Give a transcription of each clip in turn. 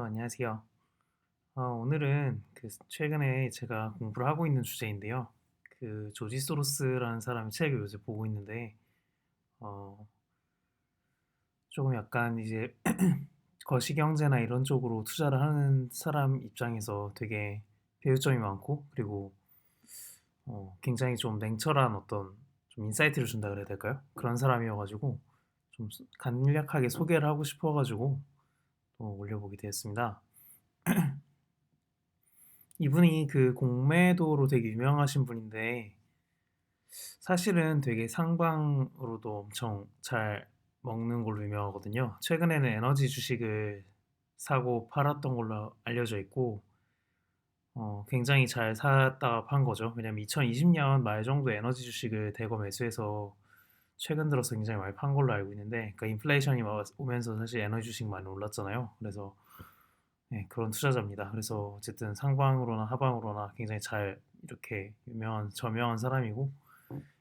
안녕하세요. 오늘은 최근에 제가 공부를 하고 있는 주제인데요. 조지 소로스라는 사람의 책을 요새 보고 있는데, 어, 조금 약간 이제 거시경제나 이런 쪽으로 투자를 하는 사람 입장에서 되게 배울 점이 많고, 그리고 굉장히 좀 냉철한 어떤 좀 인사이트를 준다 그래야 될까요? 그런 사람이어가지고 좀 간략하게 소개를 하고 싶어가지고 올려보게 되었습니다. 이분이 공매도로 되게 유명하신 분인데 사실은 되게 상방으로도 엄청 잘 먹는 걸로 유명하거든요. 최근에는 에너지 주식을 사고 팔았던 걸로 알려져 있고 굉장히 잘 샀다가 판 거죠. 왜냐면 2020년 말 정도 에너지 주식을 대거 매수해서 최근 들어서 굉장히 많이 판 걸로 알고 있는데, 그러니까 인플레이션이 오면서 사실 에너지 주식 많이 올랐잖아요. 그래서 네, 그런 투자자입니다. 그래서 어쨌든 상방으로나 하방으로나 굉장히 잘 이렇게 유명한 저명한 사람이고,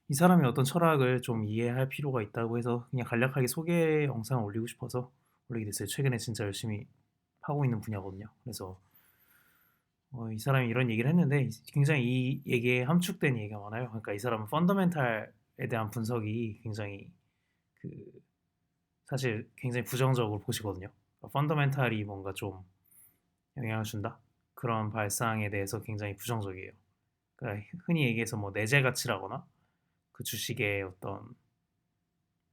이 사람의 어떤 철학을 좀 이해할 필요가 있다고 해서 그냥 간략하게 소개 영상을 올리고 싶어서 올리게 됐어요. 최근에 진짜 열심히 하고 있는 분야거든요. 그래서 이 사람이 이런 얘기를 했는데 굉장히 이 얘기에 함축된 얘기가 많아요. 그러니까 이 사람은 펀더멘탈에 대한 분석이 굉장히 그 사실 굉장히 부정적으로 보시거든요. 펀더멘탈이 뭔가 좀 영향을 준다? 그런 발상에 대해서 굉장히 부정적이에요. 그러니까 흔히 얘기해서 뭐 내재 가치라거나 그 주식의 어떤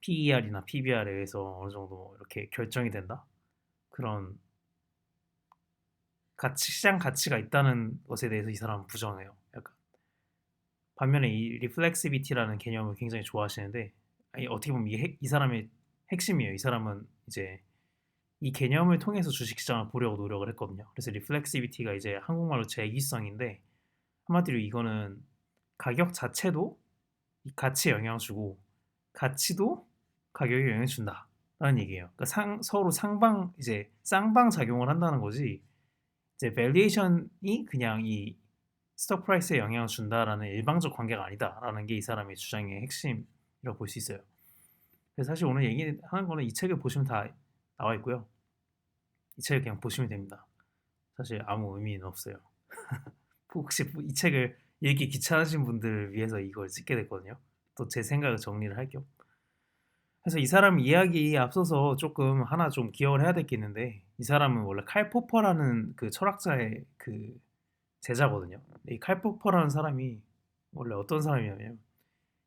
PER이나 PBR에 의해서 어느 정도 뭐 이렇게 결정이 된다? 그런 시장 가치가 있다는 것에 대해서 이 사람은 부정해요. 약간 반면에 이 리플렉시비티라는 개념을 굉장히 좋아하시는데, 아니, 어떻게 보면 이 사람의 핵심이에요. 이 사람은 이제 이 개념을 통해서 주식시장을 보려고 노력을 했거든요. 그래서 리플렉시비티가 이제 한국말로 재기성인데, 한마디로 이거는 가격 자체도 이 가치에 영향을 주고 가치도 가격에 영향을 준다라는 얘기예요. 그러니까 서로 상방 이제 쌍방 작용을 한다는 거지. 이제 밸류에이션이 그냥 이 스톡 프라이스에 영향을 준다라는 일방적 관계가 아니다라는 게 이 사람의 주장의 핵심이라고 볼 수 있어요. 그래서 사실 오늘 얘기하는 거는 이 책을 보시면 다 나와 있고요. 이 책을 그냥 보시면 됩니다. 사실 아무 의미는 없어요. 혹시 이 책을 읽기 귀찮으신 분들을 위해서 이걸 찍게 됐거든요. 또 제 생각을 정리를 할 겸. 그래서 이 사람 이야기 앞서서 조금 하나 좀 기억을 해야 될 게 있는데, 이 사람은 원래 칼 포퍼라는 그 철학자의 그 제자거든요. 이 칼 포퍼라는 사람이 원래 어떤 사람이냐면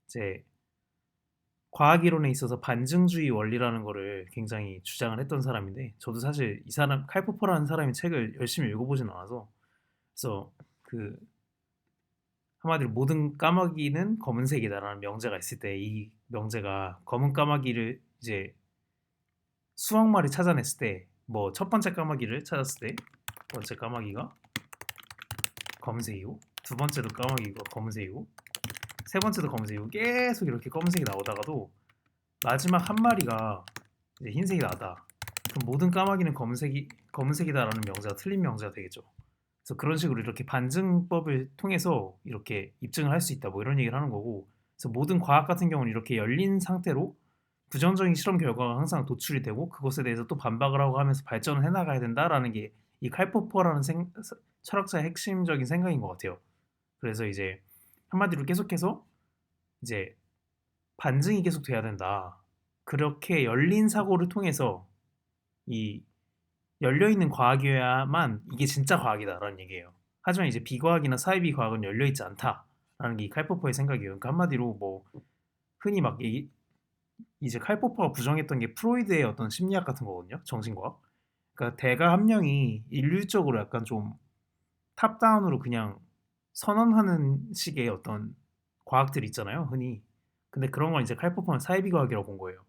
이제 과학 이론에 있어서 반증주의 원리라는 거를 굉장히 주장을 했던 사람인데, 저도 사실 이 사람 칼 포퍼라는 사람의 책을 열심히 읽어보진 않아서, 그래서 그 한마디로 모든 까마귀는 검은색이다라는 명제가 있을 때 이 명제가 검은 까마귀를 이제 수억 마리 찾아냈을 때, 뭐 첫 번째 까마귀를 찾았을 때 번째 까마귀가 검은색이고, 두 번째도 까마귀가 검은색이고, 세 번째도 검은색이고, 계속 이렇게 검은색이 나오다가도 마지막 한 마리가 이제 흰색이 나다. 그럼 모든 까마귀는 검은색이다라는 명제가 틀린 명제가 되겠죠. 그래서 그런 식으로 이렇게 반증법을 통해서 이렇게 입증을 할 수 있다, 뭐 이런 얘기를 하는 거고, 그래서 모든 과학 같은 경우는 이렇게 열린 상태로 부정적인 실험 결과가 항상 도출이 되고 그것에 대해서 또 반박을 하고 하면서 발전을 해나가야 된다라는 게 이 칼포퍼라는 철학자의 핵심적인 생각인 것 같아요. 그래서 이제 한마디로 계속해서 이제 반증이 계속 돼야 된다. 그렇게 열린 사고를 통해서 이 열려있는 과학이어야만 이게 진짜 과학이다라는 얘기예요. 하지만 이제 비과학이나 사이비 과학은 열려있지 않다라는 게 이 칼포퍼의 생각이에요. 그러니까 한마디로 뭐 흔히 막 이제 칼포퍼가 부정했던 게 프로이드의 어떤 심리학 같은 거거든요. 정신과학. 그러니까 대가 한 명이 일률적으로 약간 좀 탑다운으로 그냥 선언하는 식의 어떤 과학들 있잖아요. 흔히. 근데 그런 건 이제 칼포퍼는 사이비 과학이라고 본 거예요.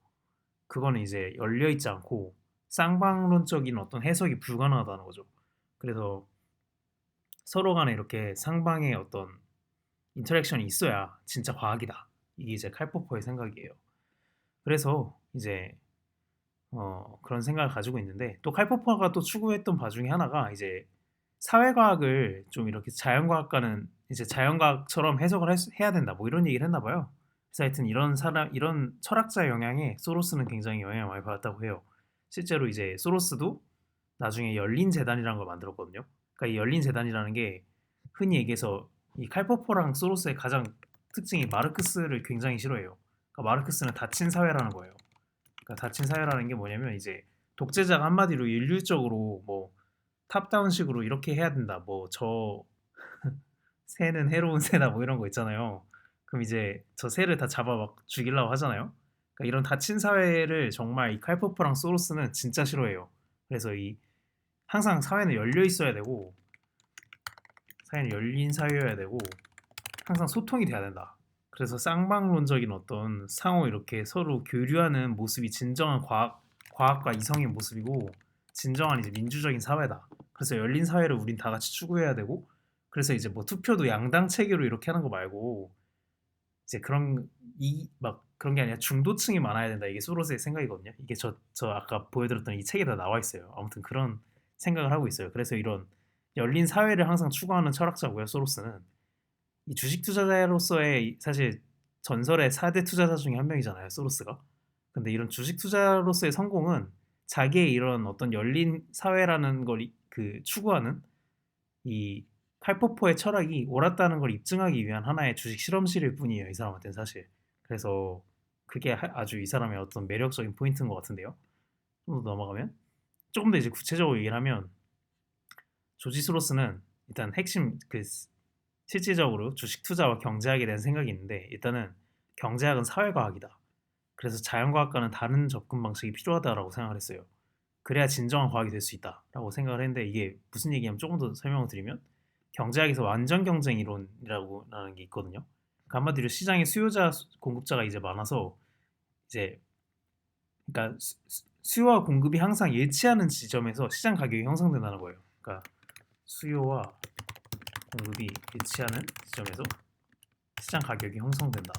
그거는 이제 열려 있지 않고 쌍방론적인 어떤 해석이 불가능하다는 거죠. 그래서 서로 간에 이렇게 상방의 어떤 인터랙션이 있어야 진짜 과학이다. 이게 이제 칼포퍼의 생각이에요. 그래서 이제 그런 생각을 가지고 있는데, 또 칼포퍼가 또 추구했던 바 중에 하나가 이제 사회과학을 좀 이렇게 자연과학과는 이제 자연과학처럼 해야 된다, 뭐 이런 얘기를 했나 봐요. 그래서 하여튼 이런 철학자 영향에 소로스는 굉장히 영향을 많이 받았다고 해요. 실제로 이제 소로스도 나중에 열린 재단이라는 걸 만들었거든요. 그러니까 이 열린 재단이라는 게 흔히 얘기해서 이 칼포퍼랑 소로스의 가장 특징이 마르크스를 굉장히 싫어해요. 그러니까 마르크스는 닫힌 사회라는 거예요. 그러니까 닫힌 사회라는 게 뭐냐면 이제 독재자가 한마디로 일률적으로 뭐 탑다운식으로 이렇게 해야 된다. 뭐 저 새는 해로운 새다 뭐 이런 거 있잖아요. 그럼 이제 저 새를 다 잡아 막 죽이려고 하잖아요. 그러니까 이런 닫힌 사회를 정말 이 칼포퍼랑 소로스는 진짜 싫어해요. 그래서 이 항상 사회는 열려 있어야 되고 사회는 열린 사회여야 되고 항상 소통이 돼야 된다. 그래서 쌍방론적인 어떤 상호 이렇게 서로 교류하는 모습이 진정한 과학과 이성의 모습이고 진정한 이제 민주적인 사회다. 그래서 열린 사회를 우린 다 같이 추구해야 되고 그래서 이제 뭐 투표도 양당 체계로 이렇게 하는 거 말고 이제 그런 이 막 그런 게 아니라 중도층이 많아야 된다. 이게 소로스의 생각이거든요. 이게 저 아까 보여드렸던 이 책에 다 나와 있어요. 아무튼 그런 생각을 하고 있어요. 그래서 이런 열린 사회를 항상 추구하는 철학자고요. 소로스는 이 주식 투자자로서의 사실 전설의 4대 투자자 중에 한 명이잖아요. 소로스가. 근데 이런 주식 투자로서의 성공은 자기의 이런 어떤 열린 사회라는 걸 그 추구하는 이 칼포퍼의 철학이 옳았다는 걸 입증하기 위한 하나의 주식 실험실일 뿐이에요. 이 사람한테는 사실. 그래서 그게 아주 이 사람의 어떤 매력적인 포인트인 것 같은데요. 좀 더 넘어가면 조금 더 이제 구체적으로 얘기를 하면 조지 스로스는 일단 핵심 그 실질적으로 주식 투자와 경제학에 대한 생각이 있는데 일단은 경제학은 사회과학이다. 그래서 자연과학과는 다른 접근 방식이 필요하다라고 생각을 했어요. 그래야 진정한 과학이 될 수 있다라고 생각을 했는데 이게 무슨 얘기냐면 조금 더 설명을 드리면 경제학에서 완전 경쟁 이론이라고 하는 게 있거든요. 그러니까 한마디로 시장에 수요자 공급자가 이제 많아서 이제 그러니까 수요와 공급이 항상 일치하는 지점에서 시장 가격이 형성된다는 거예요. 그러니까 수요와 공급이 일치하는 지점에서 시장 가격이 형성된다.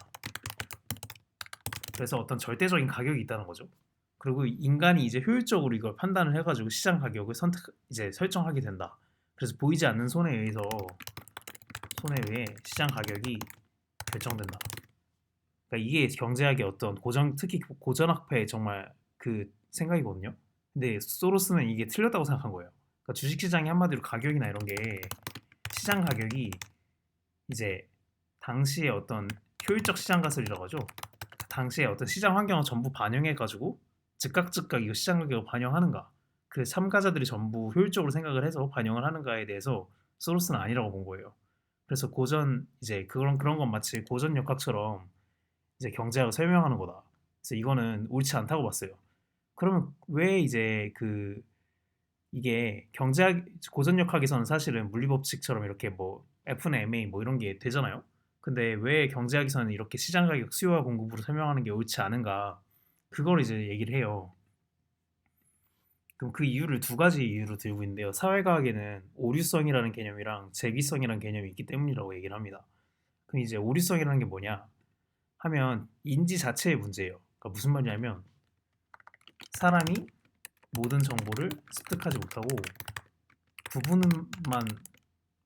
그래서 어떤 절대적인 가격이 있다는 거죠. 그리고 인간이 이제 효율적으로 이걸 판단을 해가지고 시장 가격을 이제 설정하게 된다. 그래서 보이지 않는 손에 의해 시장 가격이 결정된다. 그러니까 이게 경제학의 어떤 특히 고전학파의 정말 그 생각이거든요. 근데 소로스는 이게 틀렸다고 생각한 거예요. 그러니까 주식시장이 한마디로 가격이나 이런 게 시장 가격이 이제 당시의 어떤 효율적 시장 가설이라고 하죠. 당시의 어떤 시장 환경을 전부 반영해가지고 즉각 이거 시장 가격을 반영하는가 그 참가자들이 전부 효율적으로 생각을 해서 반영을 하는가에 대해서 소로스는 아니라고 본 거예요. 그래서 고전 이제 그런 건 마치 고전 역학처럼 이제 경제학을 설명하는 거다. 그래서 이거는 옳지 않다고 봤어요. 그러면 왜 이제 이게 경제학 고전 역학에서는 사실은 물리법칙처럼 이렇게 뭐 F는 MA 뭐 이런 게 되잖아요. 근데 왜 경제학에서는 이렇게 시장 가격 수요와 공급으로 설명하는 게 옳지 않은가? 그걸 이제 얘기를 해요. 그럼 그 이유를 두 가지 이유로 들고 있는데요. 사회과학에는 오류성이라는 개념이랑 재기성이라는 개념이 있기 때문이라고 얘기를 합니다. 그럼 이제 오류성이라는 게 뭐냐 하면 인지 자체의 문제예요. 그러니까 무슨 말이냐면 사람이 모든 정보를 습득하지 못하고 부분만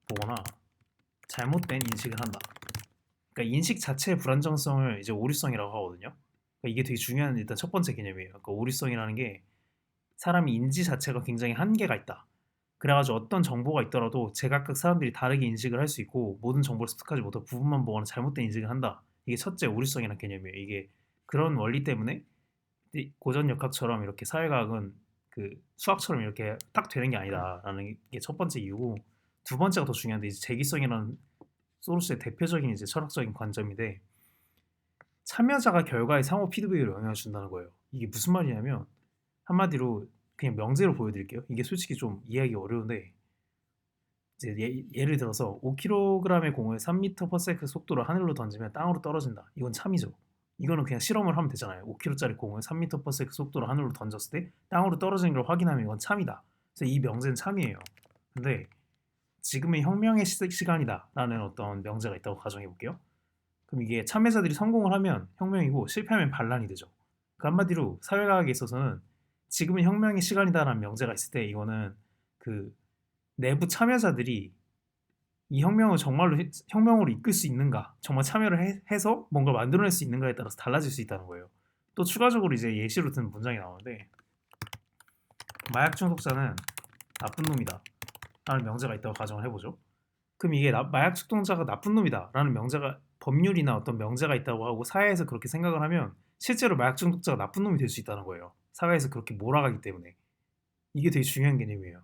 보거나 잘못된 인식을 한다. 그러니까 인식 자체의 불안정성을 이제 오류성이라고 하거든요. 그러니까 이게 되게 중요한 일단 첫 번째 개념이에요. 그러니까 오류성이라는 게 사람이 인지 자체가 굉장히 한계가 있다. 그래가지고 어떤 정보가 있더라도 제각각 사람들이 다르게 인식을 할 수 있고 모든 정보를 습득하지 못하고 부분만 보거나 잘못된 인식을 한다. 이게 첫째 오류성이라는 개념이에요. 이게 그런 원리 때문에 고전 역학처럼 이렇게 사회과학은 그 수학처럼 이렇게 딱 되는 게 아니다라는 게 첫 번째 이유고 두 번째가 더 중요한데 이제 재기성이라는 소로스의 대표적인 이제 철학적인 관점인데 참여자가 결과에 상호 피드백을 영향을 준다는 거예요. 이게 무슨 말이냐면 한마디로 그냥 명제로 보여드릴게요. 이게 솔직히 좀 이해하기 어려운데 이제 예를 들어서 5kg의 공을 3m/s 속도로 하늘로 던지면 땅으로 떨어진다. 이건 참이죠. 이거는 그냥 실험을 하면 되잖아요. 5kg짜리 공을 3m/s 속도로 하늘로 던졌을 때 땅으로 떨어지는 걸 확인하면 이건 참이다. 그래서 이 명제는 참이에요. 근데 지금은 혁명의 시간이다라는 어떤 명제가 있다고 가정해 볼게요. 그럼 이게 참여자들이 성공을 하면 혁명이고 실패하면 반란이 되죠. 그 한마디로 사회과학에 있어서는 지금은 혁명의 시간이다라는 명제가 있을 때 이거는 그 내부 참여자들이 이 혁명을 정말로 혁명으로 이끌 수 있는가, 정말 참여를 해서 뭔가 만들어낼 수 있는가에 따라서 달라질 수 있다는 거예요. 또 추가적으로 이제 예시로 든 문장이 나오는데 마약 중독자는 나쁜 놈이다 라는 명제가 있다고 가정을 해보죠. 그럼 이게 마약 축동자가 나쁜 놈이다 라는 명제가 법률이나 어떤 명제가 있다고 하고 사회에서 그렇게 생각을 하면 실제로 마약 중독자가 나쁜 놈이 될 수 있다는 거예요. 사회에서 그렇게 몰아가기 때문에. 이게 되게 중요한 개념이에요.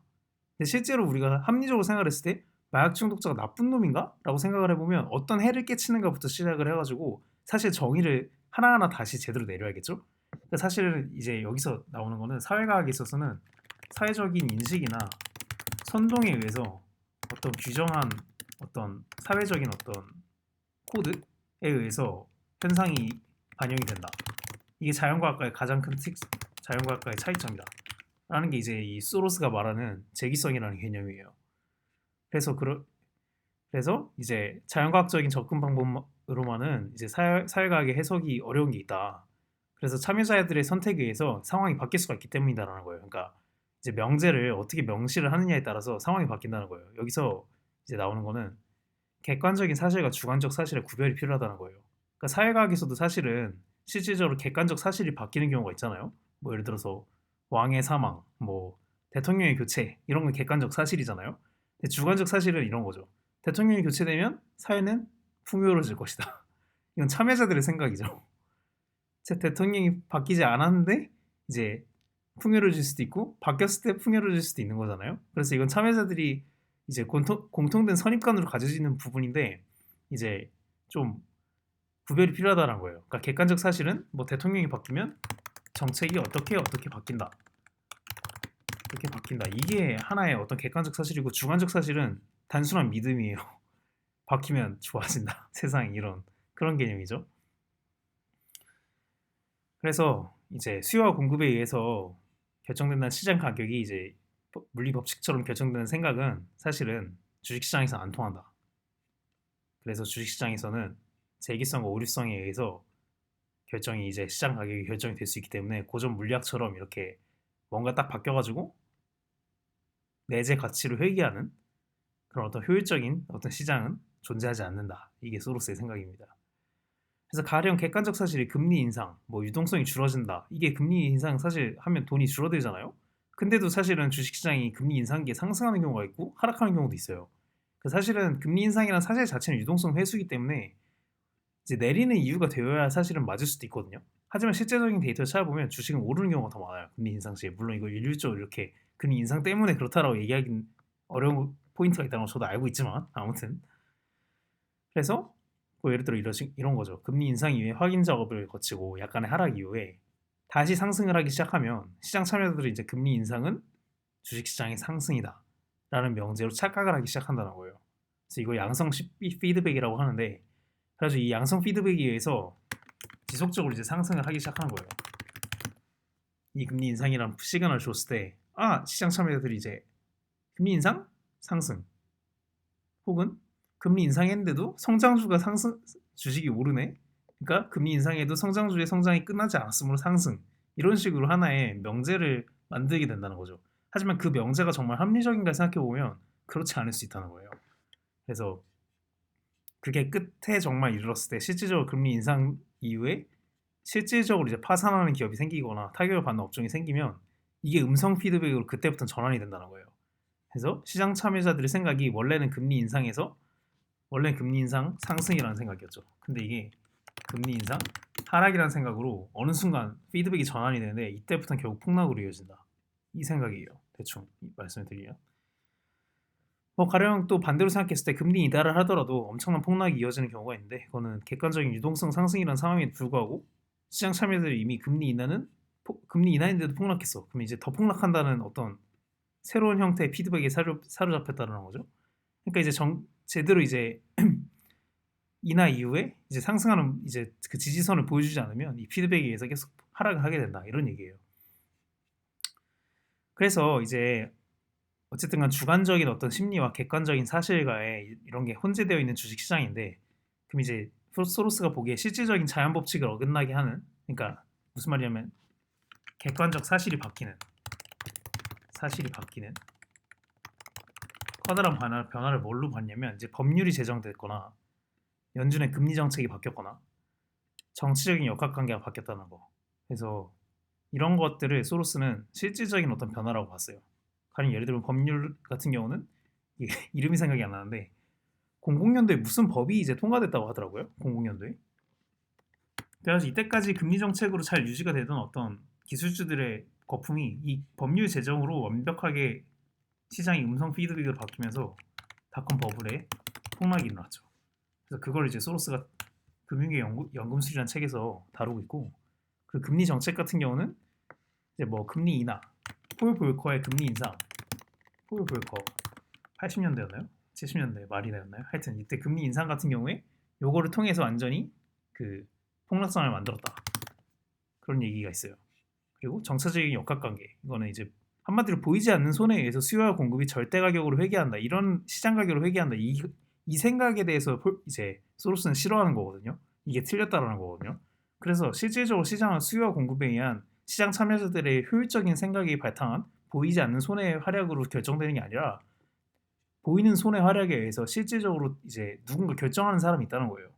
근데 실제로 우리가 합리적으로 생각했을 때 마약 중독자가 나쁜 놈인가? 라고 생각을 해보면 어떤 해를 끼치는가부터 시작을 해가지고 사실 정의를 하나하나 다시 제대로 내려야겠죠? 그러니까 사실은 이제 여기서 나오는 거는 사회과학에 있어서는 사회적인 인식이나 선동에 의해서 어떤 규정한 어떤 사회적인 어떤 코드에 의해서 현상이 반영이 된다. 이게 자연과학과의 가장 큰 자연과학과의 차이점이다. 라는 게 이제 이 소로스가 말하는 재기성이라는 개념이에요. 그래서 이제 자연과학적인 접근 방법으로만은 이제 사회과학의 해석이 어려운 게 있다. 그래서 참여자들의 선택에 의해서 상황이 바뀔 수가 있기 때문이다라는 거예요. 그러니까 이제 명제를 어떻게 명시를 하느냐에 따라서 상황이 바뀐다는 거예요. 여기서 이제 나오는 거는 객관적인 사실과 주관적 사실의 구별이 필요하다는 거예요. 그러니까 사회과학에서도 사실은 실질적으로 객관적 사실이 바뀌는 경우가 있잖아요. 뭐 예를 들어서 왕의 사망, 뭐 대통령의 교체 이런 건 객관적 사실이잖아요. 근데 주관적 사실은 이런 거죠. 대통령이 교체되면 사회는 풍요로워질 것이다. 이건 참여자들의 생각이죠. 제 대통령이 바뀌지 않았는데 이제 풍요로워질 수도 있고 바뀌었을 때 풍요로워질 수도 있는 거잖아요. 그래서 이건 참여자들이 이제 공통된 선입관으로 가져지는 부분인데 이제 좀 구별이 필요하다는 거예요. 그러니까 객관적 사실은 뭐 대통령이 바뀌면 정책이 어떻게 바뀐다. 이렇게 바뀐다. 이게 하나의 어떤 객관적 사실이고 주관적 사실은 단순한 믿음이에요. 바뀌면 좋아진다. 세상이 이런 그런 개념이죠. 그래서 이제 수요와 공급에 의해서 결정된다는 시장 가격이 이제 물리 법칙처럼 결정되는 생각은 사실은 주식시장에서 안 통한다. 그래서 주식시장에서는 재기성과 오류성에 의해서 결정이 이제 시장 가격이 결정이 될 수 있기 때문에 고전 물리학처럼 이렇게 뭔가 딱 바뀌어가지고 내재 가치를 회귀하는 그런 어떤 효율적인 어떤 시장은 존재하지 않는다. 이게 소로스의 생각입니다. 그래서 가령 객관적 사실이 금리 인상, 뭐 유동성이 줄어든다. 이게 금리 인상 사실 하면 돈이 줄어들잖아요. 근데도 사실은 주식시장이 금리 인상기에 상승하는 경우가 있고 하락하는 경우도 있어요. 사실은 금리 인상이란 사실 자체는 유동성 회수이기 때문에 이제 내리는 이유가 되어야 사실은 맞을 수도 있거든요. 하지만 실제적인 데이터를 찾아보면 주식은 오르는 경우가 더 많아요. 금리 인상 시에. 물론 이거 일률적으로 이렇게 금리 인상 때문에 그렇다라고 얘기하기는 어려운 포인트가 있다는 걸 저도 알고 있지만 아무튼 그래서 뭐 예를 들어 이런 거죠. 금리 인상 이후에 확인 작업을 거치고 약간의 하락 이후에 다시 상승을 하기 시작하면 시장 참여자들이 이제 금리 인상은 주식시장의 상승이다 라는 명제로 착각을 하기 시작한다는 거예요. 그래서 이거 양성 피드백이라고 하는데 그래서 이 양성 피드백에 의해서 지속적으로 이제 상승을 하기 시작하는 거예요. 이 금리 인상이라는 시그널을 줬을 때 시장 참여자들이 이제 금리 인상? 상승 혹은 금리 인상했는데도 성장주가 상승 주식이 오르네. 그러니까 금리 인상에도 성장주의 성장이 끝나지 않았으므로 상승. 이런 식으로 하나의 명제를 만들게 된다는 거죠. 하지만 그 명제가 정말 합리적인가 생각해 보면 그렇지 않을 수 있다는 거예요. 그래서 그게 끝에 정말 이르렀을 때 실질적으로 금리 인상 이후에 실질적으로 이제 파산하는 기업이 생기거나 타격을 받는 업종이 생기면 이게 음성 피드백으로 그때부터 전환이 된다는 거예요. 그래서 시장 참여자들의 생각이 원래는 금리 인상 상승이라는 생각이었죠. 근데 이게 금리 인상 하락이라는 생각으로 어느 순간 피드백이 전환이 되는데 이때부터는 결국 폭락으로 이어진다. 이 생각이에요. 대충 말씀을 드리면. 뭐 가령 또 반대로 생각했을 때 금리 인하를 하더라도 엄청난 폭락이 이어지는 경우가 있는데 그거는 객관적인 유동성 상승이라는 상황에도 불구하고 시장 참여자들이 이미 금리 인하인데도 폭락했어. 그럼 이제 더 폭락한다는 어떤 새로운 형태의 피드백에 사로잡혔다는 거죠. 그러니까 이제 제대로 이제 인하 이후에 이제 상승하는 이제 그 지지선을 보여주지 않으면 이 피드백에 의해서 계속 하락을 하게 된다 이런 얘기예요. 그래서 이제 어쨌든 간 주관적인 어떤 심리와 객관적인 사실과의 이런 게 혼재되어 있는 주식시장인데 그럼 이제 소로스가 보기에 실질적인 자연 법칙을 어긋나게 하는 그러니까 무슨 말이냐면 객관적 사실이 바뀌는 커다란 변화를 뭘로 봤냐면 이제 법률이 제정됐거나 연준의 금리 정책이 바뀌었거나 정치적인 역학관계가 바뀌었다는 거. 그래서 이런 것들을 소로스는 실질적인 어떤 변화라고 봤어요. 가령 예를 들면 법률 같은 경우는 이게 이름이 생각이 안 나는데 00년도에 무슨 법이 이제 통과됐다고 하더라고요. 00년도에. 그래서 이때까지 금리 정책으로 잘 유지가 되던 어떤 기술주들의 거품이 이 법률 제정으로 완벽하게 시장이 음성 피드백으로 바뀌면서 닷컴 버블에 폭락이 일어났죠. 그래서 그걸 이제 소로스가 금융계 연금술이라는 책에서 다루고 있고, 그 금리 정책 같은 경우는 이제 뭐 금리 인하, 폴 볼커의 금리 인상, 폴 볼커 80년대였나요? 70년대 말이나였나요? 하여튼 이때 금리 인상 같은 경우에 요거를 통해서 완전히 그 폭락성을 만들었다. 그런 얘기가 있어요. 그리고 정차적인 역학관계, 이거는 이제 한마디로 보이지 않는 손해에 의해서 수요와 공급이 절대 가격으로 회귀한다. 이런 시장 가격으로 회귀한다. 이 생각에 대해서 이제 소로스는 싫어하는 거거든요. 이게 틀렸다라는 거거든요. 그래서 실질적으로 시장은 수요와 공급에 의한 시장 참여자들의 효율적인 생각이 바탕한 보이지 않는 손해의 활약으로 결정되는 게 아니라 보이는 손해 활약에 의해서 실질적으로 이제 누군가 결정하는 사람이 있다는 거예요.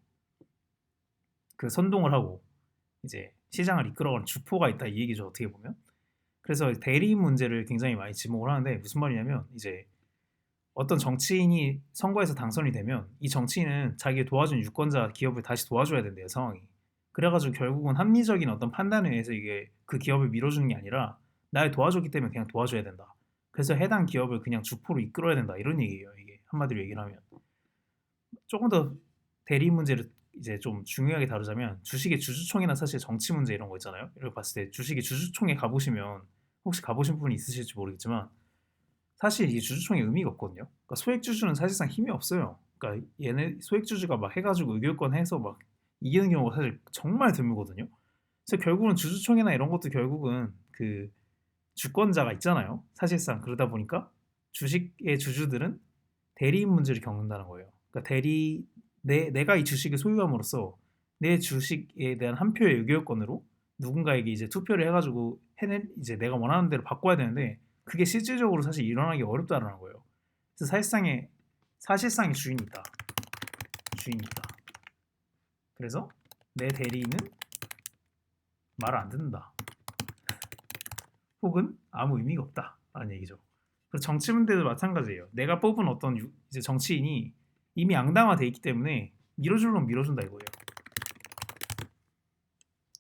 그 선동을 하고 이제 시장을 이끌어가는 주포가 있다, 이 얘기죠, 어떻게 보면. 그래서 대리인 문제를 굉장히 많이 지목을 하는데, 무슨 말이냐면 이제 어떤 정치인이 선거에서 당선이 되면 이 정치인은 자기 도와준 유권자 기업을 다시 도와줘야 된대요, 상황이. 그래가지고 결국은 합리적인 어떤 판단에 의해서 이게 그 기업을 밀어주는 게 아니라 날 도와줬기 때문에 그냥 도와줘야 된다. 그래서 해당 기업을 그냥 주포로 이끌어야 된다, 이런 얘기예요. 이게 한마디로 얘기를 하면. 조금 더 대리 문제를 이제 좀 중요하게 다루자면, 주식의 주주총회나 사실 정치 문제 이런 거 있잖아요. 이렇게 봤을 때 주식의 주주총회 가보시면, 혹시 가보신 분이 있으실지 모르겠지만 사실 이게 주주총회 의미가 없거든요. 그러니까 소액주주는 사실상 힘이 없어요. 그러니까 얘네 소액주주가 막 해가지고 의결권 해서 막 이기는 경우가 사실 정말 드물거든요. 그래서 결국은 주주총회나 이런 것도 결국은 그 주권자가 있잖아요. 사실상 그러다 보니까 주식의 주주들은 대리인 문제를 겪는다는 거예요. 그러니까 내가 이 주식을 소유함으로써 내 주식에 대한 한 표의 의결권으로 누군가에게 이제 투표를 해가지고 해낸 이제 내가 원하는 대로 바꿔야 되는데, 그게 실질적으로 사실 일어나기 어렵다는 거예요. 그래서 사실상의 주인이 있다. 주인이 있다. 그래서 내 대리인은 말을 안 듣는다. 혹은 아무 의미가 없다라는 얘기죠. 그래서 정치 문제도 마찬가지예요. 내가 뽑은 어떤 이제 정치인이 이미 양당화돼 있기 때문에 밀어주려면 밀어준다 이거예요.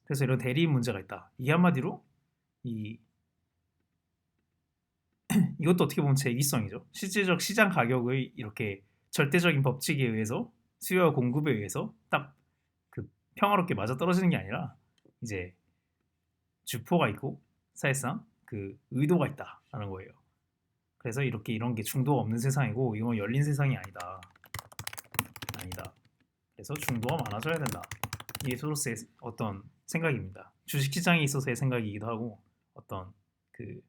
그래서 이런 대리인 문제가 있다. 이게 한마디로 이것도 어떻게 보면 제기성이죠. 실질적 시장 가격의 이렇게 절대적인 법칙에 의해서 수요와 공급에 의해서 딱 그 평화롭게 맞아 떨어지는 게 아니라 이제 주포가 있고 사실상 그 의도가 있다라는 거예요. 그래서 이렇게 이런 게 중도가 없는 세상이고 이건 열린 세상이 아니다. 그래서 중도가 많아져야 된다. 이게 소로스의 어떤 생각입니다. 주식시장에 있어서의 생각이기도 하고 어떤 그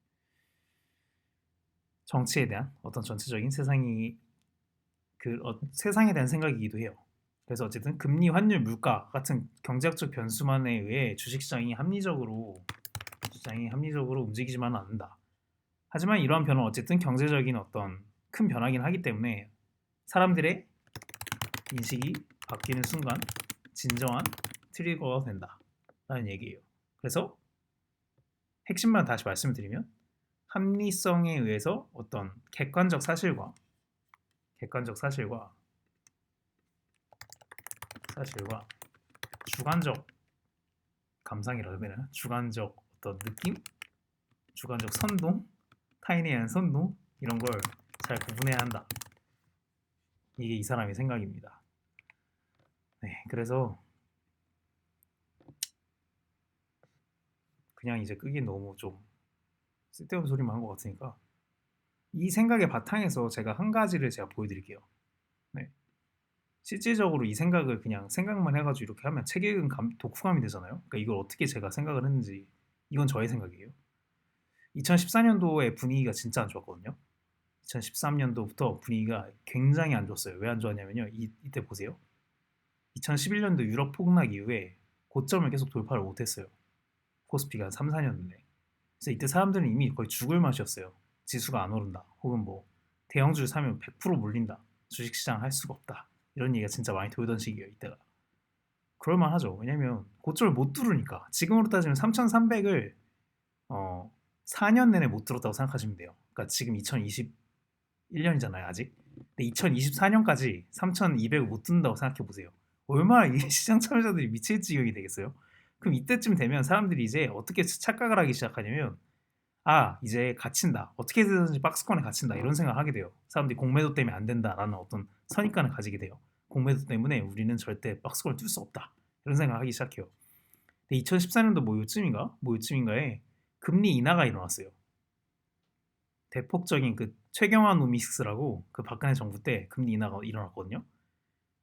정치에 대한 어떤 전체적인 세상에 대한 생각이기도 해요. 그래서 어쨌든 금리, 환율, 물가 같은 경제학적 변수만에 의해 주식시장이 합리적으로 움직이지만은 않는다. 하지만 이러한 변화는 어쨌든 경제적인 어떤 큰 변화긴 하기 때문에 사람들의 인식이 바뀌는 순간 진정한 트리거가 된다라는 얘기예요. 그래서 핵심만 다시 말씀드리면, 합리성에 의해서 어떤 객관적 사실과 주관적 감상이라고 해야 되나? 주관적 어떤 느낌? 주관적 선동? 타인에 의한 선동? 이런 걸 잘 구분해야 한다. 이게 이 사람의 생각입니다. 네, 그래서 그냥 이제 끄기 너무 좀 쓸데없는 소리만 한 것 같으니까 이 생각의 바탕에서 제가 한 가지를 제가 보여드릴게요. 네. 실질적으로 이 생각을 그냥 생각만 해가지고 이렇게 하면 책 읽은 독후감이 되잖아요. 그러니까 이걸 어떻게 제가 생각을 했는지, 이건 저의 생각이에요. 2014년도에 분위기가 진짜 안 좋았거든요. 2013년도부터 분위기가 굉장히 안 좋았어요. 왜 안 좋았냐면요. 이때 보세요. 2011년도 유럽 폭락 이후에 고점을 계속 돌파를 못했어요. 코스피가 한 3, 4년 내내. 그래서 이때 사람들은 이미 거의 죽을 맛이었어요. 지수가 안 오른다. 혹은 뭐 대형주를 사면 100% 물린다. 주식시장 할 수가 없다. 이런 얘기가 진짜 많이 돌던 시기예요, 이때가. 그럴만 하죠. 왜냐면 고점을 못 뚫으니까. 지금으로 따지면 3,300을 4년 내내 못 뚫었다고 생각하시면 돼요. 그러니까 지금 2021년이잖아요, 아직. 근데 2024년까지 3,200을 못 뚫는다고 생각해 보세요. 얼마나 이 시장 참여자들이 미칠 지경이 되겠어요? 그럼 이때쯤 되면 사람들이 이제 어떻게 착각을 하기 시작하냐면, 아, 이제 갇힌다. 어떻게 해서든지 박스권에 갇힌다. 이런 생각을 하게 돼요. 사람들이 공매도 때문에 안 된다라는 어떤 선입관을 가지게 돼요. 공매도 때문에 우리는 절대 박스권을 뚫을 수 없다. 이런 생각을 하기 시작해요. 근데 2014년도 뭐 요쯤인가에 금리 인하가 일어났어요. 대폭적인 그 최경환 노미식스라고 그 박근혜 정부 때 금리 인하가 일어났거든요.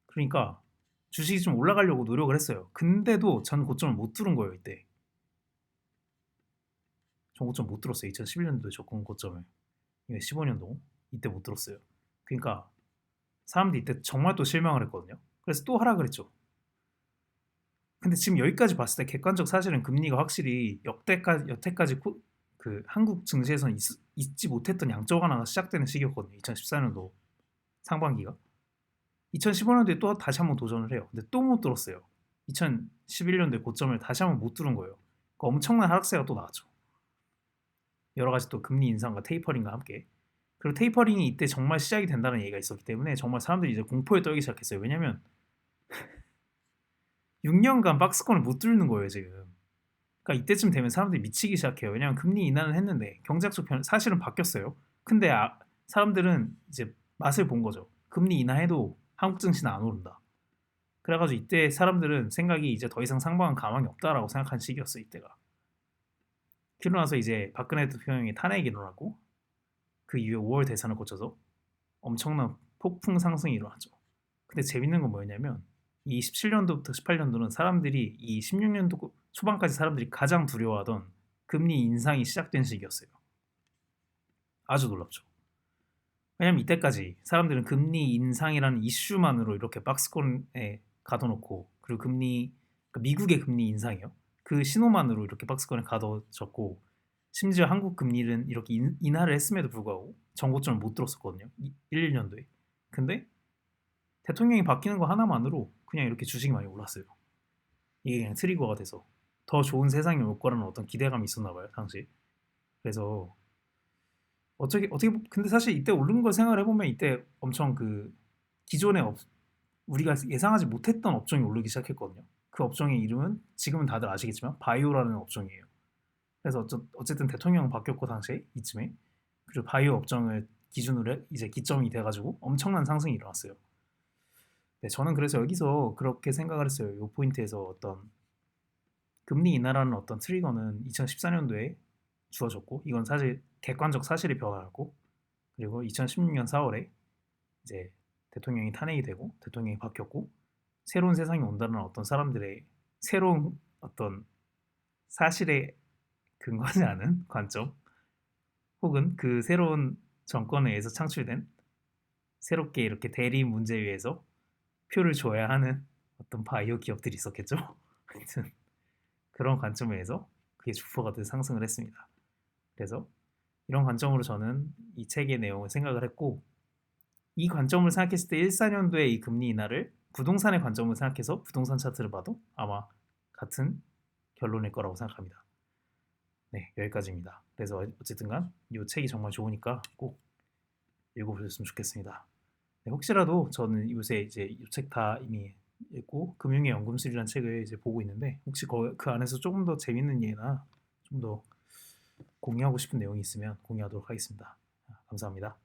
그러니까 주식이 좀 올라가려고 노력을 했어요. 근데도 전 고점을 못 뚫은 거예요, 이때. 전 고점 못 뚫었어요. 2011년도에 접근 고점을. 이게 15년도 이때 못 뚫었어요. 그러니까 사람들이 이때 정말 또 실망을 했거든요. 그래서 또 하라 그랬죠. 근데 지금 여기까지 봤을 때 객관적 사실은 금리가 확실히 여태까지 그 한국 증시에서는 있지 못했던 양적 완화가 시작되는 시기였거든요. 2014년도 상반기가. 2015년도에 또 다시 한번 도전을 해요. 근데 또 못 뚫었어요. 2011년도에 고점을 다시 한번 못 뚫은 거예요. 그러니까 엄청난 하락세가 또 나왔죠. 여러 가지 또 금리 인상과 테이퍼링과 함께. 그리고 테이퍼링이 이때 정말 시작이 된다는 얘기가 있었기 때문에 정말 사람들이 이제 공포에 떨기 시작했어요. 왜냐면 6년간 박스권을 못 뚫는 거예요, 지금. 그러니까 이때쯤 되면 사람들이 미치기 시작해요. 왜냐면 금리 인하는 했는데 경제학적 사실은 바뀌었어요. 근데 사람들은 이제 맛을 본 거죠. 금리 인하해도 한국 증시는 안 오른다. 그래가지고 이때 사람들은 생각이 이제 더 이상 상방은 가망이 없다라고 생각한 시기였어요, 이때가. 그러고 나서 이제 박근혜 대통령이 탄핵이 일어나고 그 이후에 5월 대선을 거쳐서 엄청난 폭풍 상승이 일어났죠. 근데 재밌는 건 뭐였냐면 이 17년도부터 18년도는 사람들이 이 16년도 초반까지 사람들이 가장 두려워하던 금리 인상이 시작된 시기였어요. 아주 놀랍죠. 왜냐면 이때까지 사람들은 금리 인상이라는 이슈만으로 이렇게 박스권에 가둬놓고 그리고 그러니까 미국의 금리 인상이요. 그 신호만으로 이렇게 박스권에 가둬졌고 심지어 한국 금리는 이렇게 인하를 했음에도 불구하고 정고점을 못 들었었거든요. 11년도에. 근데 대통령이 바뀌는 거 하나만으로 그냥 이렇게 주식이 많이 올랐어요. 이게 그냥 트리거가 돼서 더 좋은 세상이 올 거라는 어떤 기대감이 있었나 봐요, 당시. 그래서 어떻게 근데 사실 이때 오른 걸 생각을 해보면 이때 엄청 그 기존에 우리가 예상하지 못했던 업종이 오르기 시작했거든요. 그 업종의 이름은 지금은 다들 아시겠지만 바이오라는 업종이에요. 그래서 어쨌든 대통령 바뀌었고 당시에 이쯤에 그리고 바이오 업종을 기준으로 이제 기점이 돼가지고 엄청난 상승이 일어났어요. 네, 저는 그래서 여기서 그렇게 생각을 했어요. 이 포인트에서 어떤 금리 인하라는 어떤 트리거는 2014년도에 주어졌고 이건 사실 객관적 사실이 변화였고 그리고 2016년 4월에 이제 대통령이 탄핵이 되고 대통령이 바뀌었고 새로운 세상이 온다는 어떤 사람들의 새로운 어떤 사실에 근거하지 않은 관점 혹은 그 새로운 정권에 의해서 창출된 새롭게 이렇게 대리 문제에 의해서 표를 줘야 하는 어떤 바이오 기업들이 있었겠죠. 하여튼 그런 관점에서 그게 주포가 돼서 상승을 했습니다. 그래서 이런 관점으로 저는 이 책의 내용을 생각을 했고 이 관점을 생각했을 때 14년도에 이 금리 인하를 부동산의 관점을 생각해서 부동산 차트를 봐도 아마 같은 결론일 거라고 생각합니다. 네, 여기까지입니다. 그래서 어쨌든간 이 책이 정말 좋으니까 꼭 읽어보셨으면 좋겠습니다. 네, 혹시라도 저는 요새 이제 이 책 다 이미 읽고 금융의 연금술이라는 책을 이제 보고 있는데 혹시 그 안에서 조금 더 재밌는 예나 좀 더 공유하고 싶은 내용이 있으면 공유하도록 하겠습니다. 감사합니다.